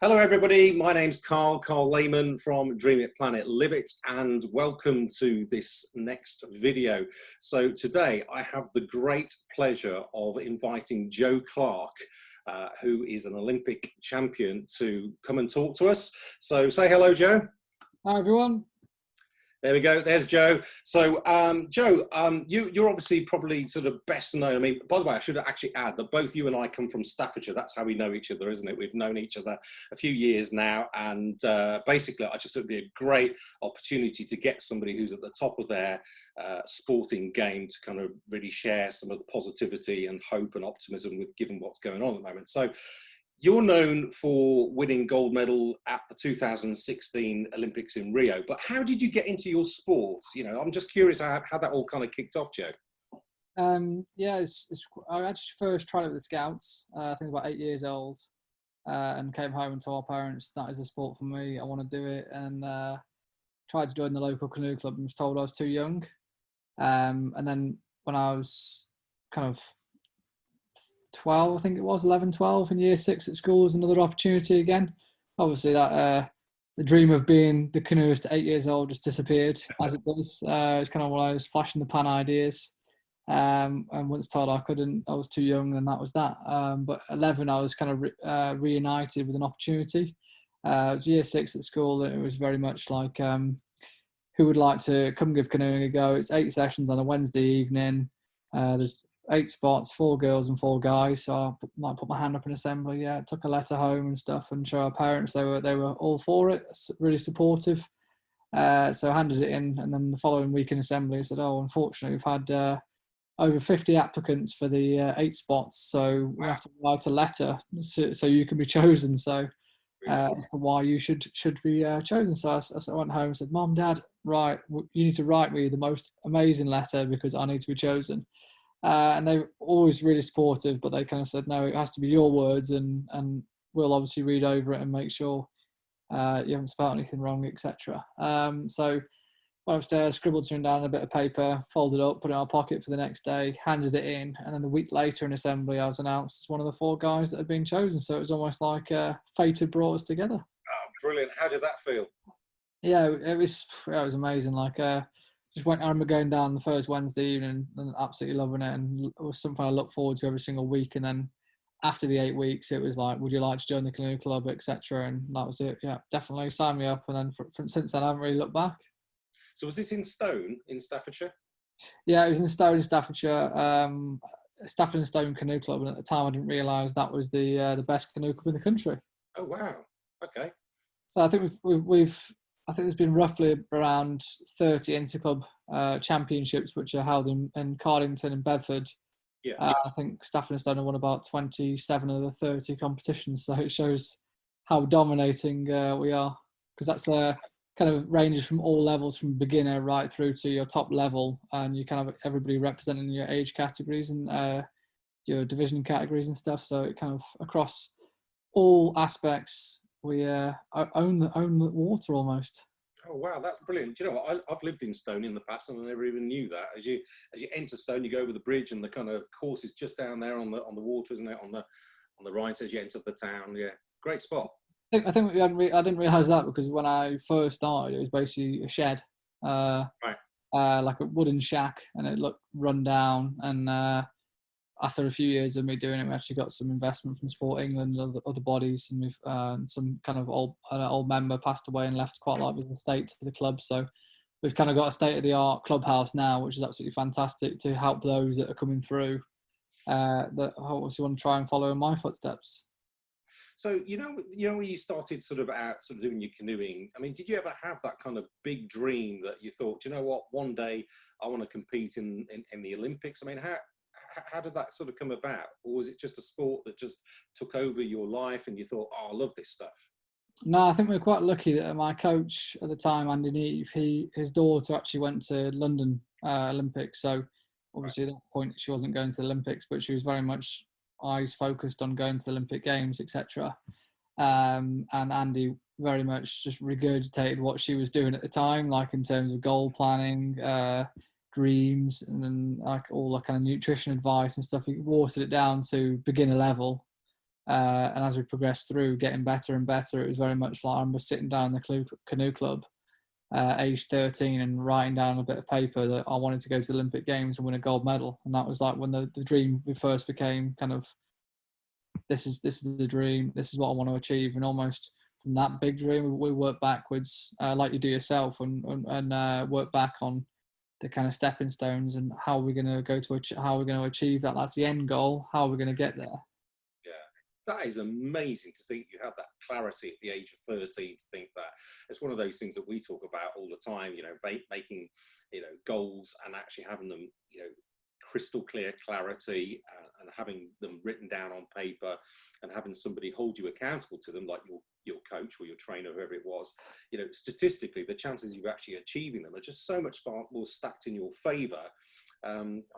Hello everybody, my name's Karl Lehmann from Dream It, Planet Live It, and welcome to this next video. So today I have the great pleasure of inviting Joe Clarke, who is an Olympic champion, to come and talk to us. So say hello, Joe. Hi everyone. There we go. There's Joe. So, Joe, you're obviously probably sort of best known. I mean, by the way, I should actually add that both you and I come from Staffordshire. That's how we know each other, isn't it? We've known each other a few years now. And basically, I just thought it'd be a great opportunity to get somebody who's at the top of their sporting game to kind of really share some of the positivity and hope and optimism with given what's going on at the moment. So, you're known for winning gold medal at the 2016 Olympics in Rio, but how did you get into your sport? You know, I'm just curious how that all kind of kicked off, Joe. Yeah, I actually first tried it with the Scouts. I think about 8 years old, and came home and told our parents that is a sport for me. I want to do it, and tried to join the local canoe club and was told I was too young. And then when I was kind of 12, I think it was 11, 12 in year 6 at school was another opportunity again. Obviously that the dream of being the canoeist at 8 years old just disappeared as it does. It's kind of one of those flash in the pan ideas. And once told I couldn't, I was too young, and that was that. But 11, I was kind of reunited with an opportunity. It was year 6 at school. It was very much like, who would like to come give canoeing a go? It's 8 sessions on a Wednesday evening. There's 8 spots, 4 girls and 4 guys. So I might put my hand up in assembly. Yeah, took a letter home and stuff, and show our parents. They were all for it, really supportive. So I handed it in, and then the following week in assembly, I said, "Oh, unfortunately, we've had over 50 applicants for the 8 spots, so we have to write a letter so you can be chosen. So as to why you should be chosen." So I went home and said, "Mom, Dad, right, you need to write me the most amazing letter because I need to be chosen." And they were always really supportive, but they kind of said, "No, it has to be your words, and we'll obviously read over it and make sure you haven't spelled anything wrong, etc." So went upstairs, scribbled something down on a bit of paper, folded up, put it in my pocket for the next day, handed it in, and then the week later in assembly, I was announced as one of the 4 guys that had been chosen. So it was almost like fate had brought us together. Oh, brilliant! How did that feel? Yeah, it was amazing. Like, just I remember going down the first Wednesday evening and absolutely loving it, and it was something I look forward to every single week. And then after the 8 weeks, it was like, "Would you like to join the canoe club, etc." And that was it. Yeah, definitely sign me up. And then since then, I haven't really looked back. So was this in Stone in Staffordshire? Yeah, it was in Stone in Staffordshire. Stafford and Stone Canoe Club, and at the time I didn't realise that was the best canoe club in the country. Oh wow! Okay. So I think I think there's been roughly around 30 interclub championships which are held in Cardington and Bedford. Yeah. I think Stafford and Stone have won about 27 of the 30 competitions, so it shows how dominating we are, because that's kind of ranges from all levels, from beginner right through to your top level, and you kind of everybody representing your age categories and your division categories and stuff. So it kind of across all aspects, we own the water almost. Oh wow, that's brilliant. Do you know what? I've lived in Stone in the past, and I never even knew that. As you enter Stone, you go over the bridge, and the kind of course is just down there on the water, isn't it? On the right as you enter the town. Yeah, great spot. I think I didn't realise that, because when I first started, it was basically a shed, Right. like a wooden shack, and it looked run down. And after a few years of me doing it, we actually got some investment from Sport England and other bodies, and we've some kind of old member passed away and left quite a lot of the estate to the club. So we've kind of got a state-of-the-art clubhouse now, which is absolutely fantastic to help those that are coming through that obviously want to try and follow in my footsteps. So you know when you started sort of doing your canoeing, I mean, did you ever have that kind of big dream that you thought, you know what, one day I want to compete in the Olympics? I mean, how did that sort of come about? Or was it just a sport that just took over your life and you thought, "Oh, I love this stuff"? No, I think we were quite lucky that my coach at the time, Andy Neve, his daughter actually went to London Olympics. So obviously at that point she wasn't going to the Olympics, but she was very much eyes focused on going to the Olympic Games, etc. And Andy very much just regurgitated what she was doing at the time, like in terms of goal planning, dreams, and then like all that kind of nutrition advice and stuff. He watered it down to beginner level, And as we progressed through, getting better and better, it was very much like I remember sitting down in the canoe club, age 13, and writing down a bit of paper that I wanted to go to the Olympic Games and win a gold medal. And that was like when the dream first became kind of, this is the dream, this is what I want to achieve. And almost from that big dream, we work backwards, like you do yourself, and work back on the kind of stepping stones and how we're going to how we're going to achieve that. That's the end goal. How are we going to get there? Yeah, that is amazing to think you have that clarity at the age of 13 to think that. It's one of those things that we talk about all the time, you know, making, you know, goals and actually having them, you know, crystal clear clarity, and having them written down on paper, and having somebody hold you accountable to them, like your coach or your trainer, whoever it was. You know, statistically, the chances of you actually achieving them are just so much far more stacked in your favour. I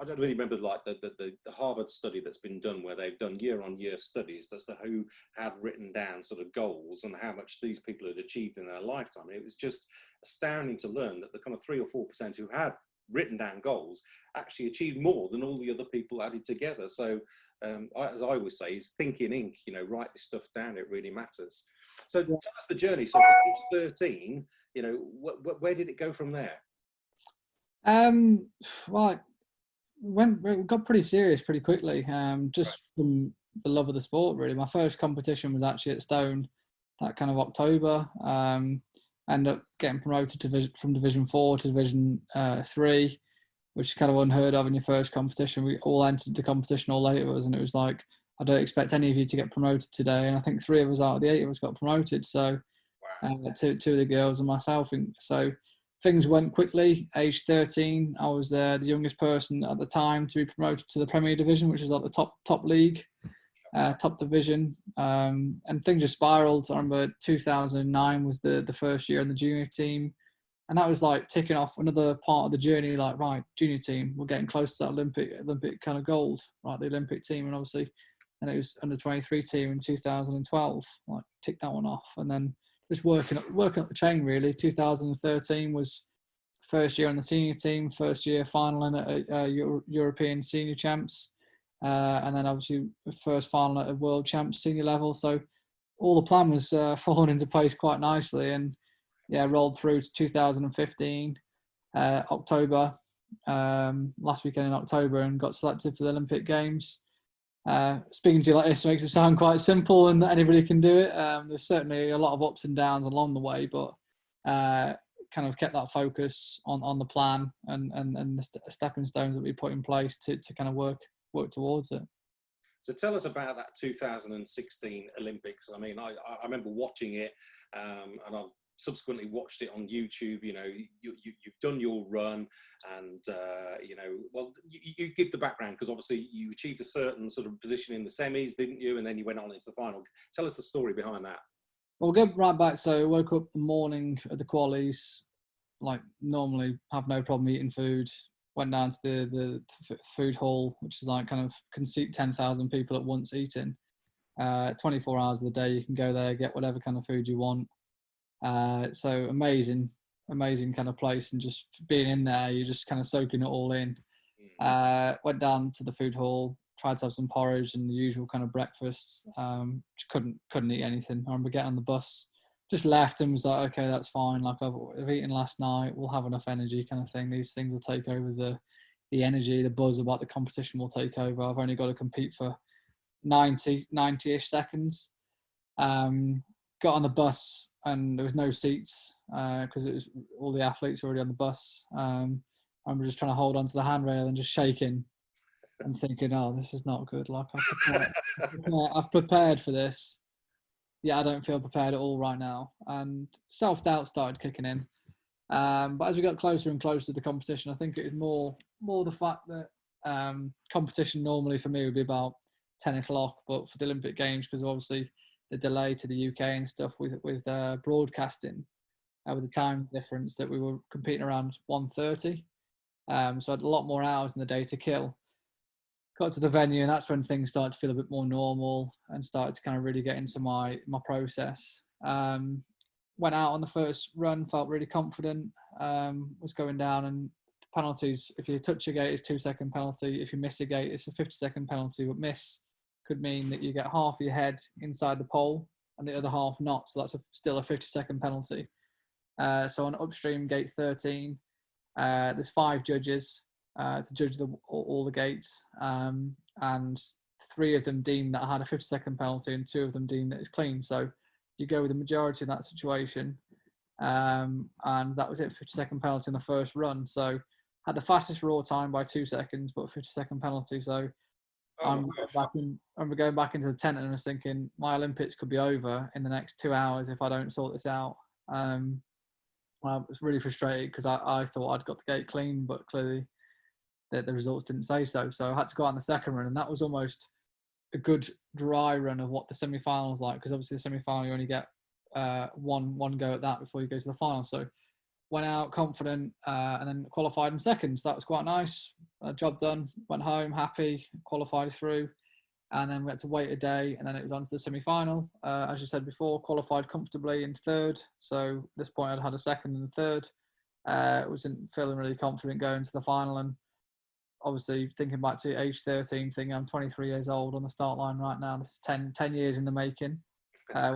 don't really remember like the Harvard study that's been done, where they've done year-on-year studies as to who had written down sort of goals and how much these people had achieved in their lifetime. It was just astounding to learn that the kind of 3 or 4% who had written down goals actually achieved more than all the other people added together. So as I always say, is think in ink, you know, write this stuff down, it really matters. So tell us the journey. So from age 13, you know, where did it go from there? Well, it got pretty serious pretty quickly, just from the love of the sport, really. My first competition was actually at Stone, that kind of October. Ended up getting promoted from Division 4 to Division 3, which is kind of unheard of in your first competition. We all entered the competition, all 8 of us, and it was like, I don't expect any of you to get promoted today. And I think 3 of us out of the 8 of us got promoted. So two of the girls and myself. And so things went quickly. Age 13, I was the youngest person at the time to be promoted to the Premier Division, which is like the top league. Top division, and things just spiraled. I remember 2009 was the first year in the junior team, and that was like ticking off another part of the journey. Like, right, junior team, we're getting close to that Olympic kind of gold, right? The Olympic team, and obviously, then it was under 23 team in 2012. Like, tick that one off, and then just working up the chain really. 2013 was first year on the senior team, first year final in a European senior champs. And then obviously the first final at a world champs senior level. So all the plan was falling into place quite nicely, and rolled through to 2015 October, last weekend in October, and got selected for the Olympic Games. Speaking to you like this makes it sound quite simple and that anybody can do it. There's certainly a lot of ups and downs along the way, but kind of kept that focus on the plan and the stepping stones that we put in place to kind of work towards it. So tell us about that 2016 Olympics. I mean, I remember watching it, and I've subsequently watched it on YouTube. You know, you've done your run, and you know, well, you give the background, because obviously you achieved a certain sort of position in the semis, didn't you? And then you went on into the final. Tell us the story behind that. Well, we'll go right back. So I woke up the morning of the qualies, like normally, have no problem eating food. Went down to the food hall, which is like kind of can seat 10,000 people at once eating. 24 hours of the day, you can go there, get whatever kind of food you want. So amazing kind of place, and just being in there, you're just kind of soaking it all in. Went down to the food hall, tried to have some porridge and the usual kind of breakfast. Couldn't eat anything. I remember getting on the bus, just left and was like, okay, that's fine. Like I've eaten last night, we'll have enough energy kind of thing. These things will take over the energy, the buzz about the competition will take over. I've only got to compete for 90-ish seconds. Got on the bus and there was no seats because it was all the athletes were already on the bus. I'm just trying to hold onto the handrail and just shaking and thinking, oh, this is not good. Like I've prepared for this. Yeah, I don't feel prepared at all right now. And self-doubt started kicking in. But as we got closer and closer to the competition, I think it was more the fact that competition normally for me would be about 10 o'clock, but for the Olympic Games, because obviously the delay to the UK and stuff with broadcasting, with the time difference, that we were competing around 1:30. So I had a lot more hours in the day to kill. Got to the venue, and that's when things started to feel a bit more normal and started to kind of really get into my process. Went out on the first run, felt really confident, was going down, and penalties, if you touch a gate, it's 2-second penalty. If you miss a gate, it's a 50-second penalty, but miss could mean that you get half your head inside the pole and the other half not. So that's still a 50-second penalty. So on upstream gate 13, there's 5 judges to judge all the gates, and 3 of them deemed that I had a 50-second penalty and 2 of them deemed that it's clean. So you go with the majority in that situation, and that was it, 50-second penalty in the first run. So had the fastest raw time by 2 seconds, but 50-second penalty. So I'm going back into the tent and I was thinking my Olympics could be over in the next 2 hours if I don't sort this out. I was really frustrated because I thought I'd got the gate clean, but clearly the results didn't say so. So I had to go out in the second run, and that was almost a good dry run of what the semi-final is like, because obviously the semi-final you only get one go at that before you go to the final. So went out confident, and then qualified in second. So that was quite nice. Job done. Went home happy. Qualified through, and then we had to wait a day, and then it was on to the semi-final. As you said before, qualified comfortably in third. So at this point, I'd had a second and a third. Wasn't feeling really confident going to the final, and obviously thinking back to age 13, thinking I'm 23 years old on the start line right now. This is 10 years in the making.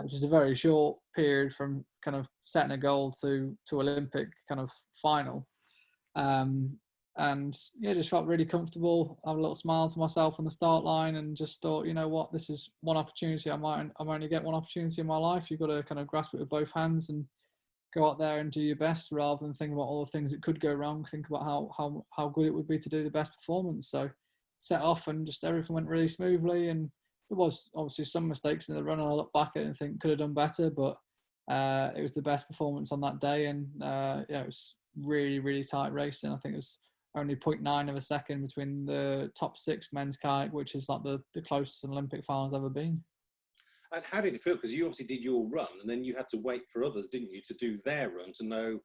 Which is a very short period from kind of setting a goal to Olympic kind of final. And yeah, just felt really comfortable. I had a little smile to myself on the start line and just thought, you know what, this is one opportunity. I'm only get one opportunity in my life. You've got to kind of grasp it with both hands and go out there and do your best rather than think about all the things that could go wrong. Think about how good it would be to do the best performance. So set off and just everything went really smoothly, and there was obviously some mistakes in the run, and I look back at it and think could have done better, but it was the best performance on that day, and yeah, it was really, really tight racing. I think it was only 0.9 of a second between the top 6 men's kayak, which is like the closest an Olympic final's ever been. And how did it feel? Because you obviously did your run, and then you had to wait for others, didn't you, to do their run to know,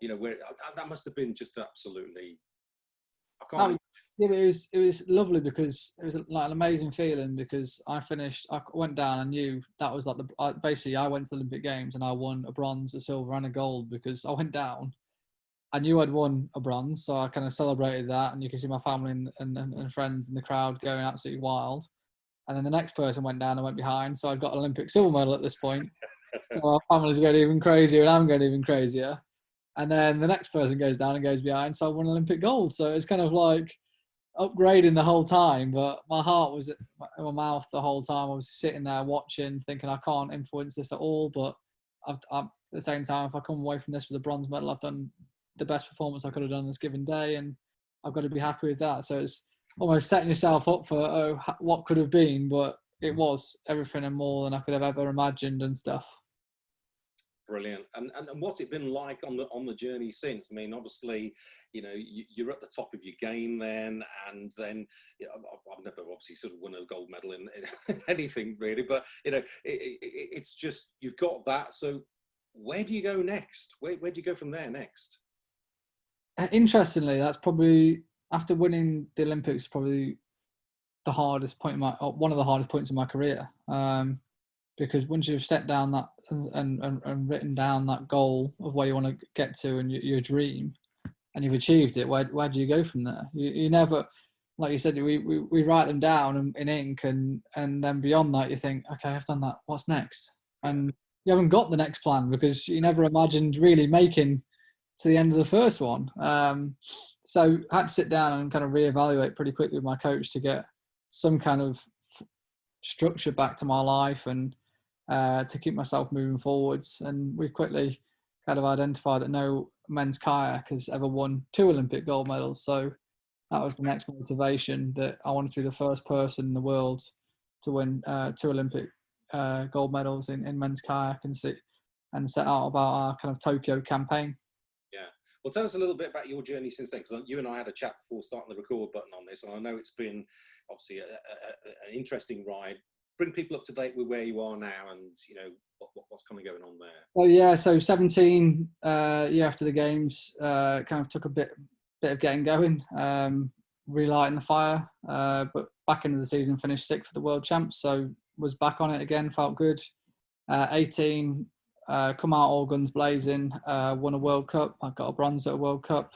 you know, where that must have been just absolutely. I can't. Yeah, but it was lovely because it was like an amazing feeling, because I went down and knew that was like basically I went to the Olympic Games and I won a bronze, a silver and a gold, because I went down. I knew I'd won a bronze, so I kind of celebrated that, and you can see my family and friends in the crowd going absolutely wild. And then the next person went down and went behind, so I got an Olympic silver medal at this point. So our family's going even crazier and I'm going even crazier. And then the next person goes down and goes behind, so I won Olympic gold. So it's kind of like upgrading the whole time, but my heart was in my mouth the whole time. I was sitting there watching, thinking I can't influence this at all, but at the same time, if I come away from this with a bronze medal, I've done the best performance I could have done this given day, and I've got to be happy with that. So it's almost setting yourself up for what could have been, but it was everything and more than I could have ever imagined and stuff. Brilliant. And what's it been like on the journey since? I mean, obviously, you know, you're at the top of your game then, and then, you know, I've never obviously sort of won a gold medal in anything really, but you know, it's just you've got that. So where do you go next? Where do you go from there next? Interestingly, that's probably, after winning the Olympics, probably the hardest point one of the hardest points in my career. Because once you've set down that and written down that goal of where you want to get to and your dream, and you've achieved it, where do you go from there? You never, like you said, we write them down in ink, and then beyond that you think, okay, I've done that, what's next? And you haven't got the next plan because you never imagined really making to the end of the first one. So I had to sit down and kind of reevaluate pretty quickly with my coach to get some kind of structure back to my life and to keep myself moving forwards. And we quickly kind of identified that no men's kayak has ever won 2 Olympic gold medals. So that was the next motivation, that I wanted to be the first person in the world to win 2 Olympic gold medals in men's kayak, and set out about our kind of Tokyo campaign. Yeah. Well, tell us a little bit about your journey since then, because you and I had a chat before starting the record button on this, and I know it's been obviously an interesting ride. Bring people up to date with where you are now, and you know what's kind of going on there. Well, yeah. So 17 year after the games, kind of took a bit of getting going, relighting the fire. But back into the season, finished 6th for the world champs, so was back on it again. Felt good. 18. Come out all guns blazing, won a World Cup. I got a bronze at a World Cup.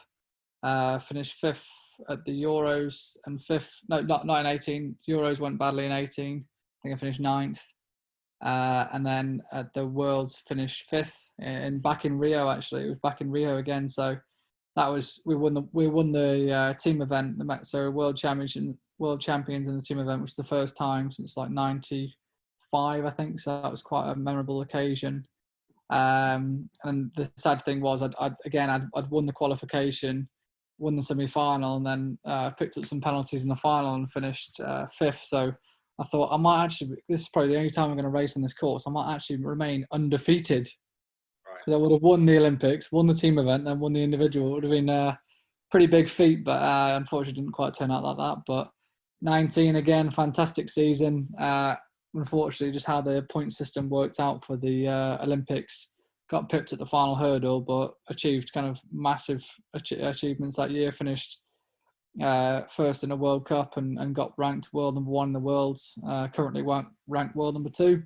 Finished 5th at the Euros and 5th. No, not in 18. Euros went badly in 18. think I finished ninth. And then at the Worlds finished fifth, and back in Rio. Actually, it was back in Rio again. So that was we won the team event, so world champions in the team event, which is the first time since like '95, I think. So that was quite a memorable occasion. And the sad thing was, I'd won the qualification, won the semi-final, and then picked up some penalties in the final and finished fifth. So I thought this is probably the only time I'm going to race on this course. I might actually remain undefeated. Because I would have won the Olympics, won the team event, and won the individual. It would have been a pretty big feat, but unfortunately didn't quite turn out like that. But 19 again, fantastic season. Unfortunately, just how the point system worked out for the Olympics, got pipped at the final hurdle, but achieved kind of massive achievements that year. Finished first in a World Cup and got ranked world number 1 in the world. Currently ranked world number 2.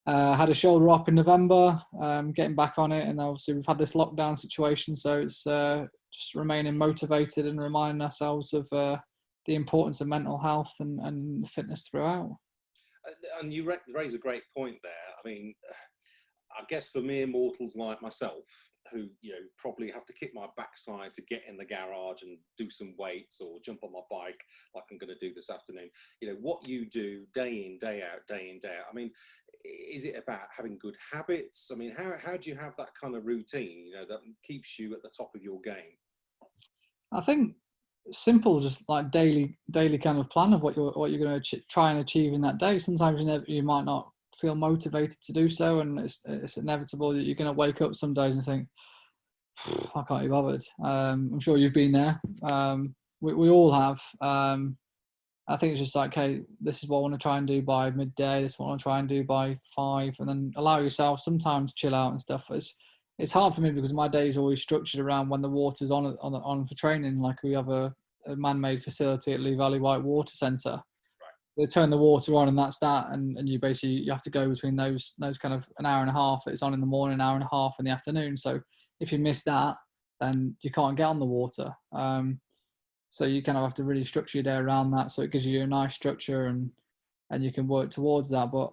Had a shoulder op in November, getting back on it, and obviously we've had this lockdown situation, so it's just remaining motivated and reminding ourselves of the importance of mental health and fitness throughout. And you raise a great point there. I mean, I guess for mere mortals like myself, who probably have to kick my backside to get in the garage and do some weights or jump on my bike like I'm going to do this afternoon, what you do day in, day out. I mean, is it about having good habits? I mean, how do you have that kind of routine, that keeps you at the top of your game? I think simple, just like daily kind of plan of what you're going to try and achieve in that day. Sometimes you might not feel motivated to do so, and it's inevitable that you're going to wake up some days and think, I can't be bothered. I'm sure you've been there. We all have. I think it's just like, okay, this is what I want to try and do by midday. This is what I want to try and do by 5, and then allow yourself sometimes chill out and stuff. It's hard for me because my day is always structured around when the water's on for training. Like we have a man-made facility at Lee Valley White Water Centre. They turn the water on and that's that, and you have to go between those kind of an hour and a half. It's on in the morning, an hour and a half in the afternoon. So if you miss that, then you can't get on the water. So you kind of have to really structure your day around that. So it gives you a nice structure and you can work towards that. But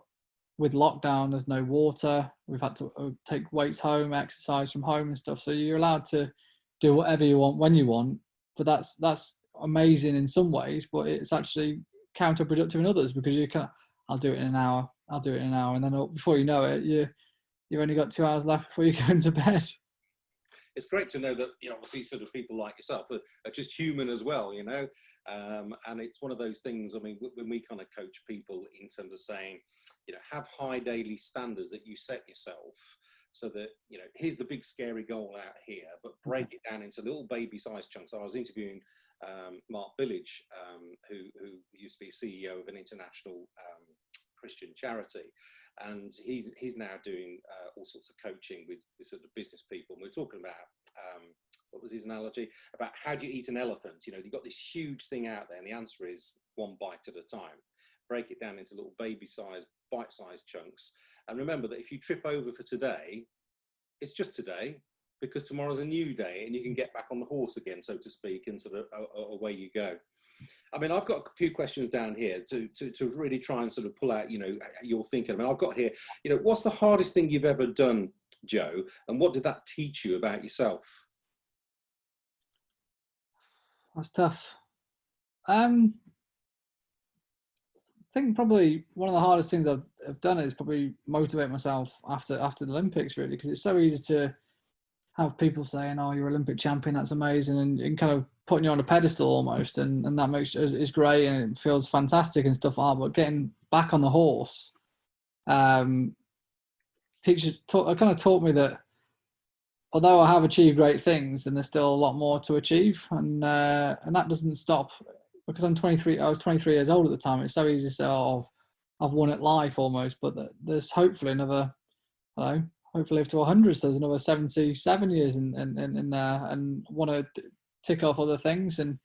with lockdown, there's no water. We've had to take weights home, exercise from home and stuff. So you're allowed to do whatever you want when you want. But that's amazing in some ways, but it's actually counterproductive in others because I'll do it in an hour. And then before you know it, you've only got 2 hours left before you go into bed. It's great to know that, obviously sort of people like yourself are just human as well, and it's one of those things, I mean, when we kind of coach people in terms of saying, have high daily standards that you set yourself so that, here's the big scary goal out here, but break it down into little baby-sized chunks. I was interviewing Mark Billage, who used to be CEO of an international Christian charity. And he's now doing all sorts of coaching with sort of business people. And we're talking about, what was his analogy? About how do you eat an elephant? You've got this huge thing out there, and the answer is one bite at a time. Break it down into little baby-sized, bite-sized chunks. And remember that if you trip over for today, it's just today, because tomorrow's a new day and you can get back on the horse again, so to speak, and sort of away you go. I mean, I've got a few questions down here to really try and sort of pull out, your thinking. I mean, I've got here, what's the hardest thing you've ever done, Joe? And what did that teach you about yourself? That's tough. I think probably one of the hardest things I've done is probably motivate myself after the Olympics, really, because it's so easy to have people saying, "Oh, you're Olympic champion, that's amazing," and kind of putting you on a pedestal almost, and that is great and it feels fantastic and stuff like that. But getting back on the horse, teachers kind of taught me that although I have achieved great things, and there's still a lot more to achieve, and that doesn't stop because I'm 23. I was 23 years old at the time. It's so easy to say, "Oh, I've won at life almost," but there's hopefully another, hopefully live to 100. So there's another 77 years in there, and want to tick off other things, and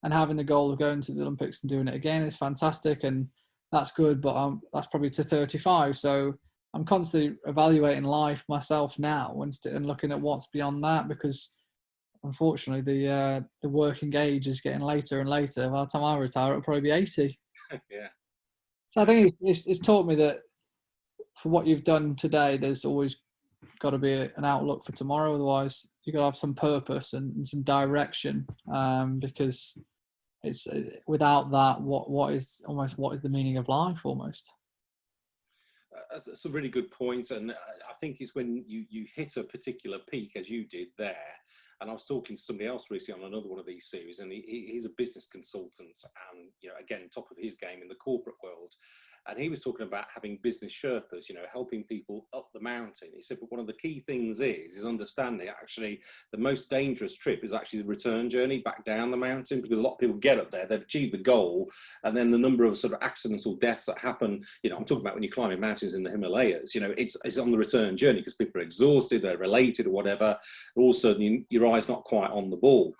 having the goal of going to the Olympics and doing it again is fantastic, and that's good. But that's probably to 35. So I'm constantly evaluating life myself now and looking at what's beyond that, because unfortunately the working age is getting later and later. By the time I retire, it'll probably be 80. Yeah. So I think it's taught me that for what you've done today, there's always got to be an outlook for tomorrow. Otherwise, you've got to have some purpose and some direction. Because it's without that, what is the meaning of life almost? That's a really good point, and I think it's when you hit a particular peak, as you did there. And I was talking to somebody else recently on another one of these series, and he's a business consultant, and again, top of his game in the corporate world. And he was talking about having business Sherpas, helping people up the mountain. He said, but one of the key things is understanding actually the most dangerous trip is actually the return journey back down the mountain, because a lot of people get up there, they've achieved the goal, and then the number of sort of accidents or deaths that happen, I'm talking about when you're climbing mountains in the Himalayas, it's on the return journey because people are exhausted, they're related or whatever. All of a sudden, your eye's not quite on the ball.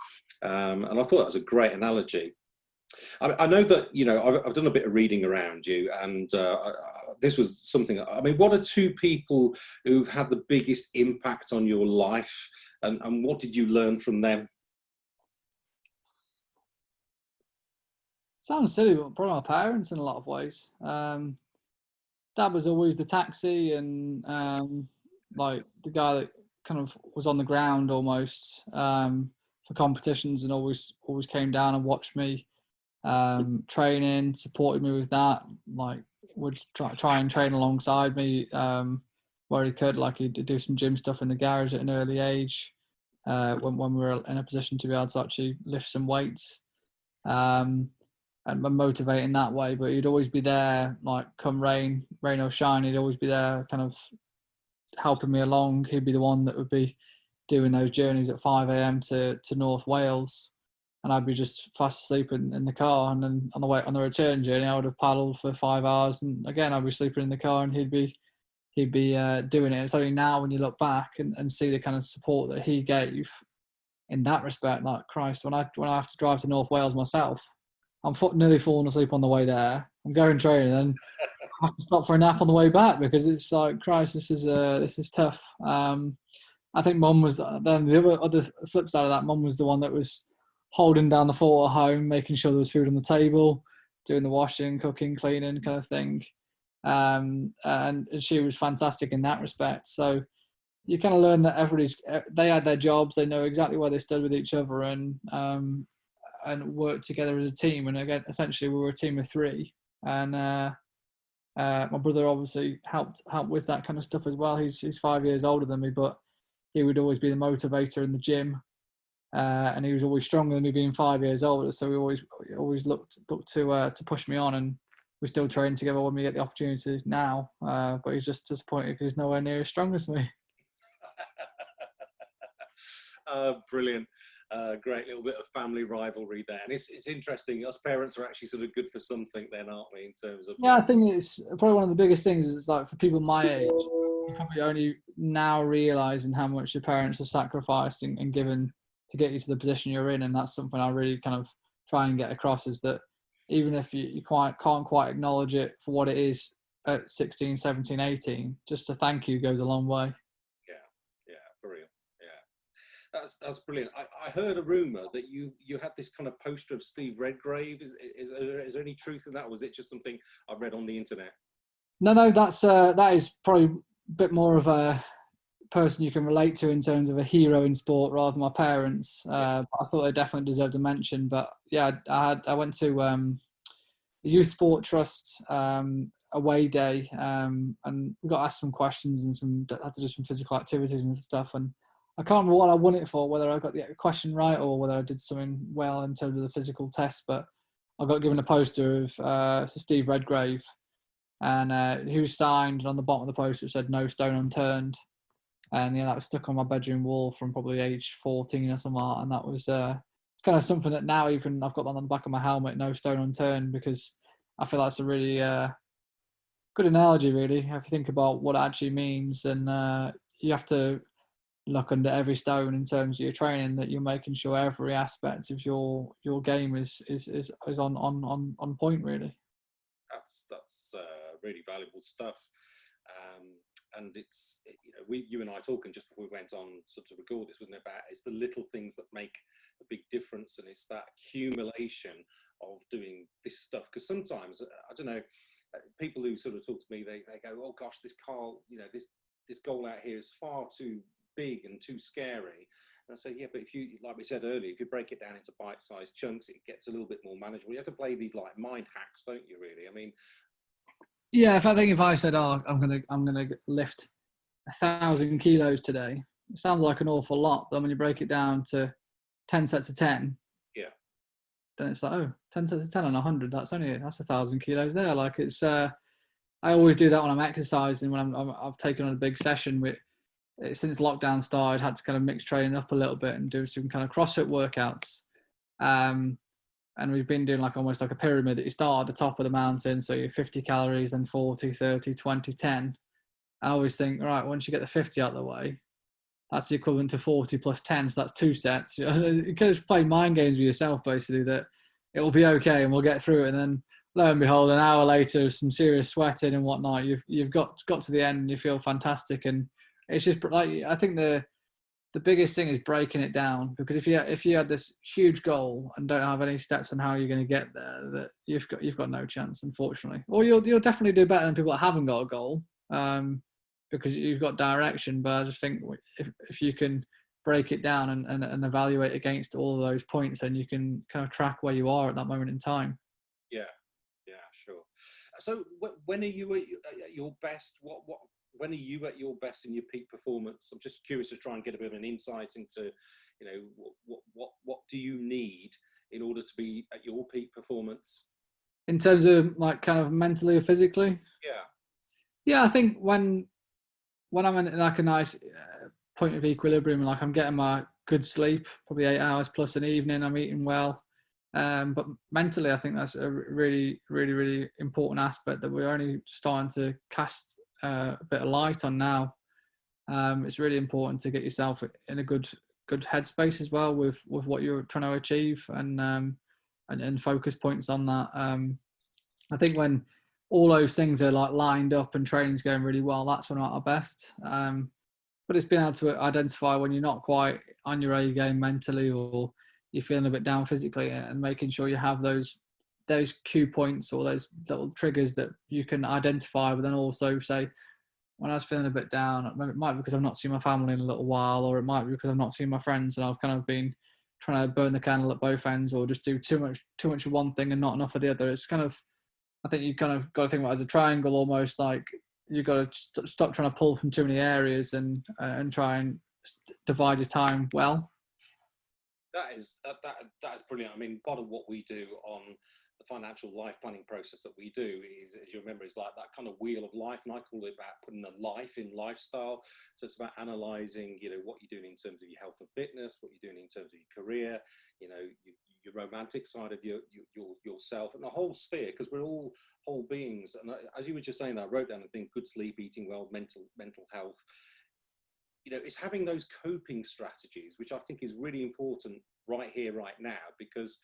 And I thought that was a great analogy. I know that, I've done a bit of reading around you, and this was something, what are two people who've had the biggest impact on your life, and what did you learn from them? Sounds silly, but probably my parents in a lot of ways. Dad was always the taxi and like the guy that kind of was on the ground almost for competitions, and always came down and watched me training, supported me with that, like would try and train alongside me where he could, like he'd do some gym stuff in the garage at an early age when we were in a position to be able to actually lift some weights and motivate in that way. But he'd always be there, like come rain or shine, he'd always be there kind of helping me along. He'd be the one that would be doing those journeys at 5 a.m. to North Wales, and I'd be just fast asleep in the car. And then on the return journey, I would have paddled for 5 hours, and again I'd be sleeping in the car, and he'd be doing it. It's only now when you look back and see the kind of support that he gave in that respect, like Christ, when I have to drive to North Wales myself, I'm nearly falling asleep on the way there. I'm going training, and I have to stop for a nap on the way back because it's like, Christ, this is tough. I think Mum was then the other flip side of that. Mum was the one that was holding down the fort at home, making sure there was food on the table, doing the washing, cooking, cleaning kind of thing. And she was fantastic in that respect. So you kind of learn that they had their jobs, they know exactly where they stood with each other, and worked together as a team. And again, essentially, we were a team of three. And my brother obviously helped with that kind of stuff as well. He's 5 years older than me, but he would always be the motivator in the gym. And he was always stronger than me, being 5 years older. So we always looked to push me on, and we still train together when we get the opportunity now. But he's just disappointed because he's nowhere near as strong as me. Brilliant. Great little bit of family rivalry there. And it's interesting, us parents are actually sort of good for something then, aren't we, in terms of... Yeah, I think it's probably one of the biggest things is like for people my age, you're probably only now realising how much your parents have sacrificed and given to get you to the position you're in. And that's something I really kind of try and get across, is that even if you can't quite acknowledge it for what it is at 16, 17, 18, just to thank you goes a long way. Yeah, for real. Yeah, that's brilliant. I heard a rumour that you had this kind of poster of Steve Redgrave. Is there any truth in that, or was it just something I read on the internet? No, that is probably a bit more of a person you can relate to in terms of a hero in sport rather than my parents. I thought they definitely deserved a mention. But yeah, I went to the Youth Sport Trust away day, and we got asked some questions and had to do some physical activities and stuff. And I can't remember what I won it for, whether I got the question right or whether I did something well in terms of the physical test. But I got given a poster of Steve Redgrave, and he was signed, and on the bottom of the poster it said "No stone unturned." And yeah, that was stuck on my bedroom wall from probably age 14 or something like that. And that was kind of something that now even I've got that on the back of my helmet, "No stone unturned," because I feel that's a really good analogy, really, if you think about what it actually means. And you have to look under every stone in terms of your training, that you're making sure every aspect of your game is on point, really. That's really valuable stuff. And it's, you and I talking just before we went on to record this, wasn't it, about it's the little things that make a big difference, and it's that accumulation of doing this stuff. Because sometimes, I don't know, people who sort of talk to me, they go, oh gosh, this Karl, this goal out here is far too big and too scary. And I say, yeah, but if you, like we said earlier, if you break it down into bite-sized chunks, it gets a little bit more manageable. You have to play these like mind hacks, don't you? Really, I mean, Yeah, if I said, oh, I'm gonna lift 1,000 kilos today, it sounds like an awful lot. But when you break it down to 10 sets of 10, yeah, then it's like, oh, 10 sets of 10 on 100. That's 1,000 kilos there. Like it's, I always do that when I'm exercising. When I've taken on a big session with. Since lockdown started, had to kind of mix training up a little bit and do some kind of CrossFit workouts. And we've been doing like almost like a pyramid that you start at the top of the mountain. So you're 50 calories, then 40, 30, 20, 10. I always think, right, once you get the 50 out of the way, that's the equivalent to 40 plus 10. So that's 2 sets. You can just play mind games with yourself, basically, that it will be okay and we'll get through it. And then lo and behold, an hour later, some serious sweating and whatnot, you've got to the end and you feel fantastic. And it's just like, I think the biggest thing is breaking it down, because if you had this huge goal and don't have any steps on how you're going to get there, that you've got no chance, unfortunately. Or you'll definitely do better than people that haven't got a goal, because you've got direction. But I just think if you can break it down and evaluate against all of those points, then you can kind of track where you are at that moment in time. yeah, sure. So when are you at your best? When are you at your best in your peak performance? I'm just curious to try and get a bit of an insight into, what do you need in order to be at your peak performance? In terms of like kind of mentally or physically? Yeah, I think when I'm in like a nice point of equilibrium, like I'm getting my good sleep, probably 8 hours plus an evening, I'm eating well. But mentally, I think that's a really, really, really important aspect that we're only starting to cast a bit of light on now. It's really important to get yourself in a good headspace as well with what you're trying to achieve, and focus points on that. I think when all those things are like lined up and training's going really well, that's when we're at our best. But it's being able to identify when you're not quite on your A game mentally, or you're feeling a bit down physically, and making sure you have those cue points or those little triggers that you can identify, but then also say, when I was feeling a bit down, it might be because I've not seen my family in a little while, or it might be because I've not seen my friends and I've kind of been trying to burn the candle at both ends, or just do too much of one thing and not enough of the other. It's kind of, I think you kind of got to think about it as a triangle almost, like you've got to stop trying to pull from too many areas and try and divide your time well. That is brilliant. I mean, part of what we do on the financial life planning process that we do is, as you remember, is like that kind of wheel of life, and I call it about putting the life in lifestyle. So it's about analysing, what you're doing in terms of your health and fitness, what you're doing in terms of your career, your romantic side of yourself, and the whole sphere, because we're all whole beings. And as you were just saying, I wrote down the thing: good sleep, eating well, mental health. It's having those coping strategies, which I think is really important right here, right now, because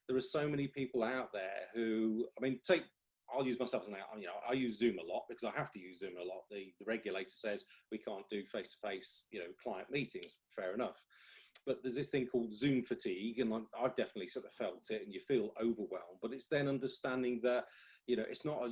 there are so many people out there who, I mean, I'll use myself as an example. I use Zoom a lot because I have to use Zoom a lot. The regulator says we can't do face-to-face, client meetings. Fair enough. But there's this thing called Zoom fatigue, and I've definitely sort of felt it, and you feel overwhelmed. But it's then understanding that, it's not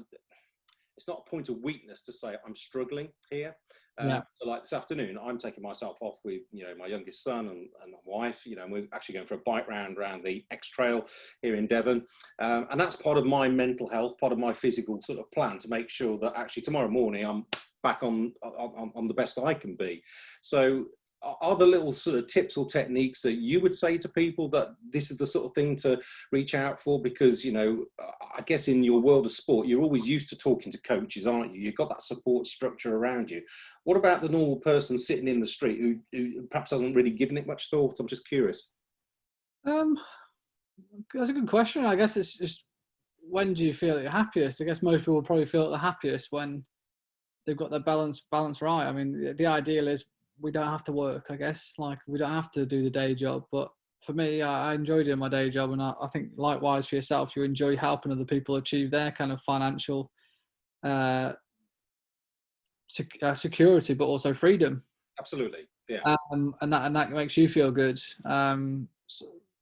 a point of weakness to say I'm struggling here. So like this afternoon, I'm taking myself off with, my youngest son and my wife, and we're actually going for a bike round around the X Trail here in Devon. And that's part of my mental health, part of my physical sort of plan to make sure that actually tomorrow morning I'm back on the best I can be. So are there little sort of tips or techniques that you would say to people that this is the sort of thing to reach out for? Because, I guess in your world of sport, you're always used to talking to coaches, aren't you? You've got that support structure around you. What about the normal person sitting in the street who perhaps hasn't really given it much thought? I'm just curious. That's a good question. I guess it's just, when do you feel at your happiest? I guess most people probably feel at the happiest when they've got their balance right. I mean, the ideal is we don't have to work, I guess. Like, we don't have to do the day job. But for me, I enjoy doing my day job. And I think likewise for yourself, you enjoy helping other people achieve their kind of financial security, but also freedom. Absolutely. Yeah. And that makes you feel good.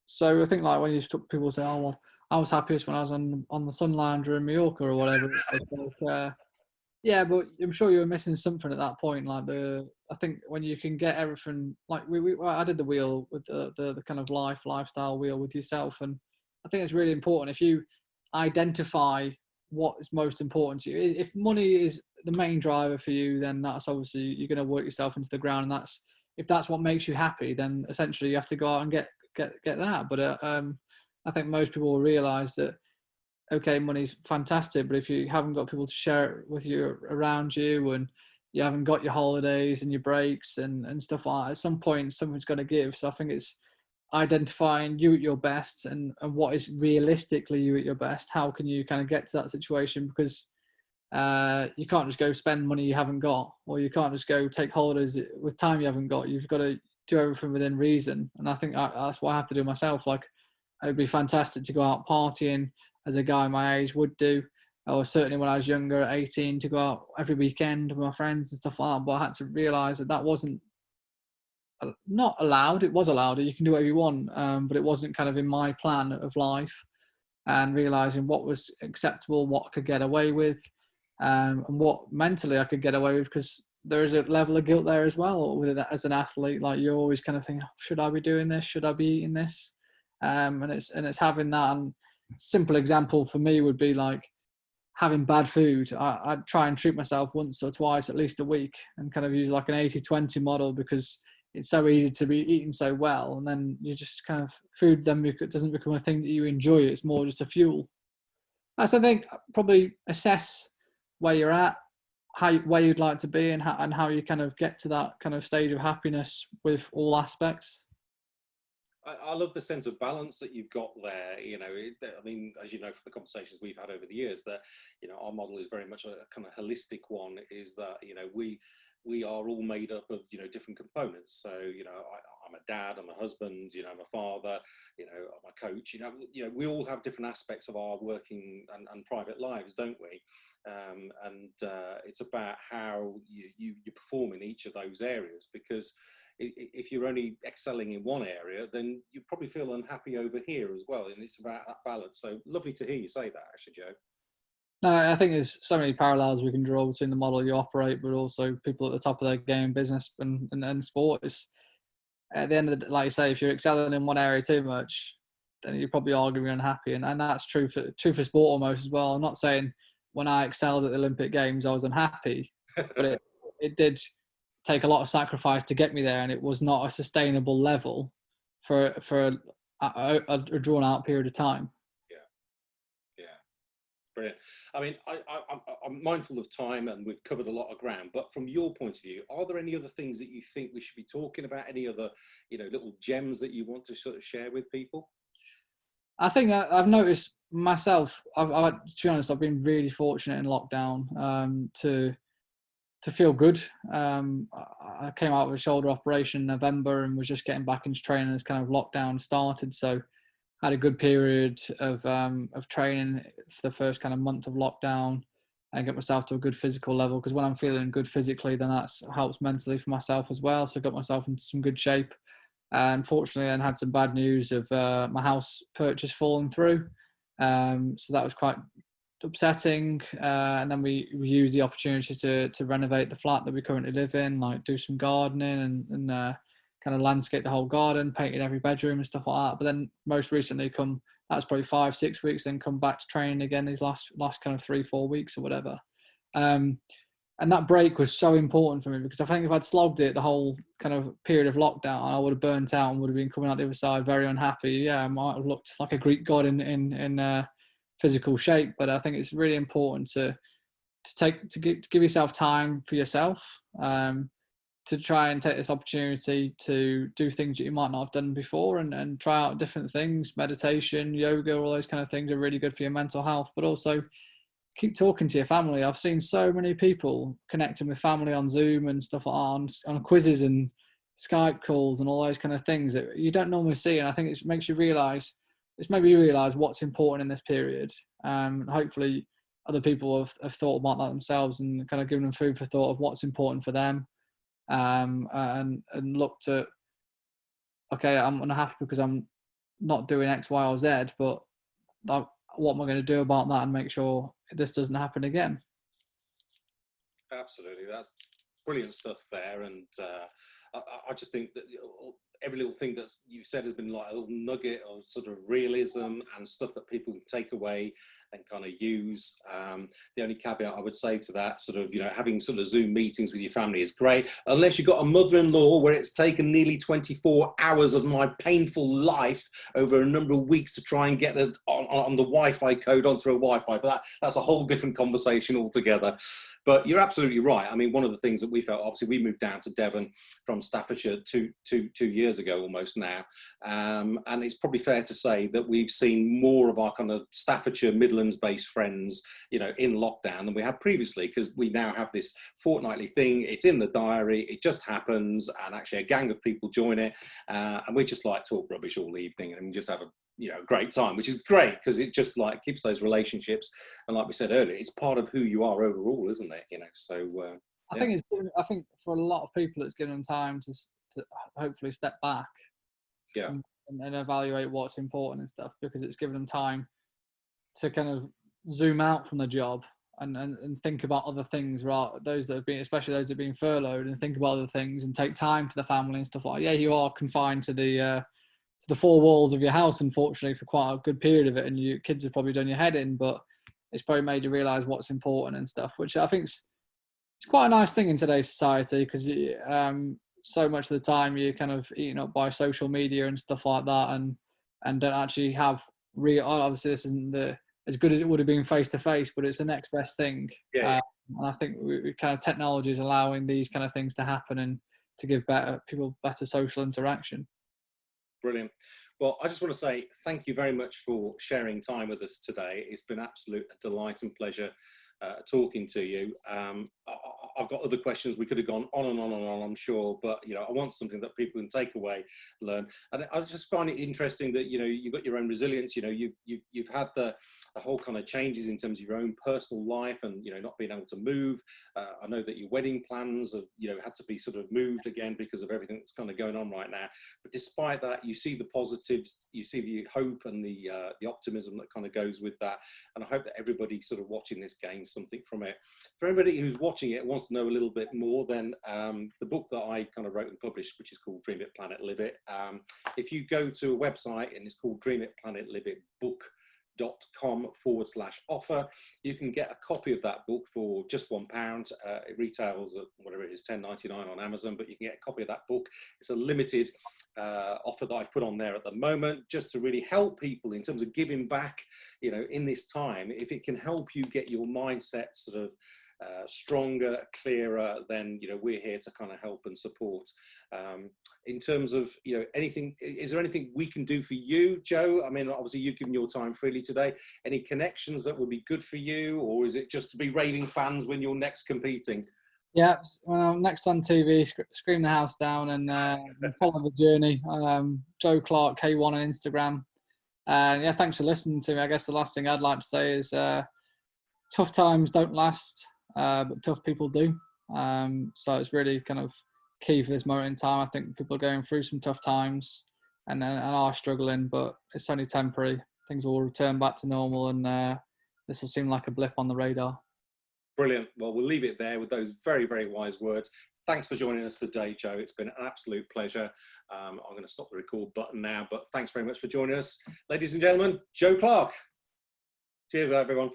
So I think, like, when people say, oh, well, I was happiest when I was on the sun lounger in Mallorca or whatever. Yeah, but I'm sure you were missing something at that point. Like I think when you can get everything, like well, I did the wheel with the kind of lifestyle wheel with yourself, and I think it's really important if you identify what is most important to you. If money is the main driver for you, then that's obviously you're going to work yourself into the ground, and if that's what makes you happy, then essentially you have to go out and get that. But I think most people will realise that okay, money's fantastic, but if you haven't got people to share it with you around you, and you haven't got your holidays and your breaks and stuff like that, at some point something's going to give. So I think it's identifying you at your best and what is realistically you at your best. How can you kind of get to that situation? Because you can't just go spend money you haven't got, or you can't just go take holidays with time you haven't got. You've got to do everything within reason. And I think that's what I have to do myself. Like, it would be fantastic to go out partying as a guy my age would do, or certainly when I was younger at 18 to go out every weekend with my friends and stuff like that. But I had to realise that wasn't not allowed. It was allowed. You can do whatever you want, but it wasn't kind of in my plan of life. And realising what was acceptable, what I could get away with, and what mentally I could get away with, because there is a level of guilt there as well with it as an athlete. Like, you're always kind of thinking, should I be doing this? Should I be eating this? And it's having that. And simple example for me would be like having bad food. I'd try and treat myself once or twice at least a week, and kind of use like an 80-20 model, because it's so easy to be eating so well, and then you just kind of food then doesn't become a thing that you enjoy. It's more just a fuel. So I think probably assess where you're at, where you'd like to be, and how you kind of get to that kind of stage of happiness with all aspects. I love the sense of balance that you've got there. You know, I mean, as you know from the conversations we've had over the years, that, you know, our model is very much a kind of holistic one. Is that, you know, we are all made up of, you know, different components. So, you know, I'm a dad, I'm a husband, you know, I'm a father, you know, I'm a coach. You know, we all have different aspects of our working and private lives, don't we? It's about how you perform in each of those areas, because if you're only excelling in one area, then you probably feel unhappy over here as well. And it's about that balance. So lovely to hear you say that, actually, Joe. No, I think there's so many parallels we can draw between the model you operate, but also people at the top of their game, business and sport. Is at the end of the, like you say, if you're excelling in one area too much, then you're probably are going to be unhappy. And that's true for sport almost as well. I'm not saying when I excelled at the Olympic Games, I was unhappy, but it did take a lot of sacrifice to get me there, and it was not a sustainable level for a drawn out period of time. Yeah. Brilliant. I mean, I'm mindful of time, and we've covered a lot of ground, but from your point of view, are there any other things that you think we should be talking about? Any other, you know, little gems that you want to sort of share with people? I think I've noticed myself, to be honest, I've been really fortunate in lockdown to feel good. I came out of a shoulder operation in November and was just getting back into training as kind of lockdown started. So had a good period of training for the first kind of month of lockdown, and get myself to a good physical level, because when I'm feeling good physically, then that helps mentally for myself as well. So got myself into some good shape. Unfortunately, I had some bad news of my house purchase falling through. So that was quite upsetting. And then we used the opportunity to renovate the flat that we currently live in, like do some gardening and kind of landscape the whole garden, painted every bedroom and stuff like that. But then most recently that was probably 5-6 weeks, then come back to training again these last kind of 3-4 weeks or whatever. And that break was so important for me, because I think if I'd slogged it the whole kind of period of lockdown, I would have burnt out and would have been coming out the other side very unhappy. Yeah, I might have looked like a Greek god in physical shape, but I think it's really important to give yourself time for yourself, to try and take this opportunity to do things that you might not have done before, and try out different things. Meditation, yoga, all those kind of things are really good for your mental health, but also keep talking to your family. I've seen so many people connecting with family on Zoom and stuff like that, on quizzes and Skype calls and all those kind of things that you don't normally see. And I think it makes you realise, it's made me realise what's important in this period. Hopefully other people have thought about that themselves, and kind of given them food for thought of what's important for them. And looked at, okay, I'm unhappy because I'm not doing X, Y, or Z, but what am I going to do about that and make sure this doesn't happen again? Absolutely, that's brilliant stuff there, and I just think that every little thing that you said has been like a little nugget of sort of realism and stuff that people can take away and kind of use. The only caveat I would say to that, sort of, having sort of Zoom meetings with your family is great, unless you've got a mother-in-law where it's taken nearly 24 hours of my painful life over a number of weeks to try and get it on the Wi-Fi code onto a Wi-Fi, but that's a whole different conversation altogether. But you're absolutely right. I mean, one of the things that we felt, obviously we moved down to Devon from Staffordshire two years ago almost now, and it's probably fair to say that we've seen more of our kind of Staffordshire Midlands-based friends, in lockdown than we had previously, because we now have this fortnightly thing. It's in the diary. It just happens, and actually a gang of people join it, and we just like talk rubbish all evening and just have a great time, which is great because it just like keeps those relationships. And like we said earlier, it's part of who you are overall, isn't it? So I think I think for a lot of people, it's given them time to hopefully step back, and evaluate what's important and stuff, because it's given them time to kind of zoom out from the job and think about other things, right? Those that have been, especially those that have been furloughed, and think about other things and take time for the family and stuff like that. Yeah, you are confined to the four walls of your house, unfortunately, for quite a good period of it, and your kids have probably done your head in, but it's probably made you realise what's important and stuff, which I think it's quite a nice thing in today's society, because so much of the time you're kind of eaten up by social media and stuff like that, and don't actually have real. Obviously, this isn't as good as it would have been face to face, but it's the next best thing. And I think we kind of technology is allowing these kind of things to happen and to give people better social interaction. Brilliant. Well, I just want to say thank you very much for sharing time with us today. It's been absolute delight and pleasure talking to you. I've got other questions. We could have gone on and on and on, I'm sure, but I want something that people can take away, learn. And I just find it interesting that you've got your own resilience. You've had the whole kind of changes in terms of your own personal life, and not being able to move. I know that your wedding plans have had to be sort of moved again because of everything that's kind of going on right now. But despite that, you see the positives, you see the hope and the optimism that kind of goes with that. And I hope that everybody sort of watching this gains something from it. For anybody who's watching it wants to know a little bit more, then the book that I kind of wrote and published, which is called Dream It, Planet Live It. If you go to a website and it's called Dream It, Planet Live It book.com/offer, you can get a copy of that book for just £1. It retails at whatever it is, £10.99 on Amazon, but you can get a copy of that book. It's a limited offer that I've put on there at the moment, just to really help people in terms of giving back, in this time. If it can help you get your mindset sort of stronger, clearer, then we're here to kind of help and support. In terms of anything, is there anything we can do for you, Joe? I mean, obviously you've given your time freely today. Any connections that would be good for you, or is it just to be raving fans when you're next competing? Yeah, when I'm next on TV, scream the house down and follow the journey. Joe Clarke K1 on Instagram. And yeah, thanks for listening to me. I guess the last thing I'd like to say is tough times don't last, but tough people do. So it's really kind of key for this moment in time. I think people are going through some tough times and are struggling, but it's only temporary. Things will return back to normal, and this will seem like a blip on the radar. Brilliant. Well, we'll leave it there with those very, very wise words. Thanks for joining us today, Joe. It's been an absolute pleasure. I'm going to stop the record button now, but thanks very much for joining us. Ladies and gentlemen, Joe Clarke. Cheers, everyone.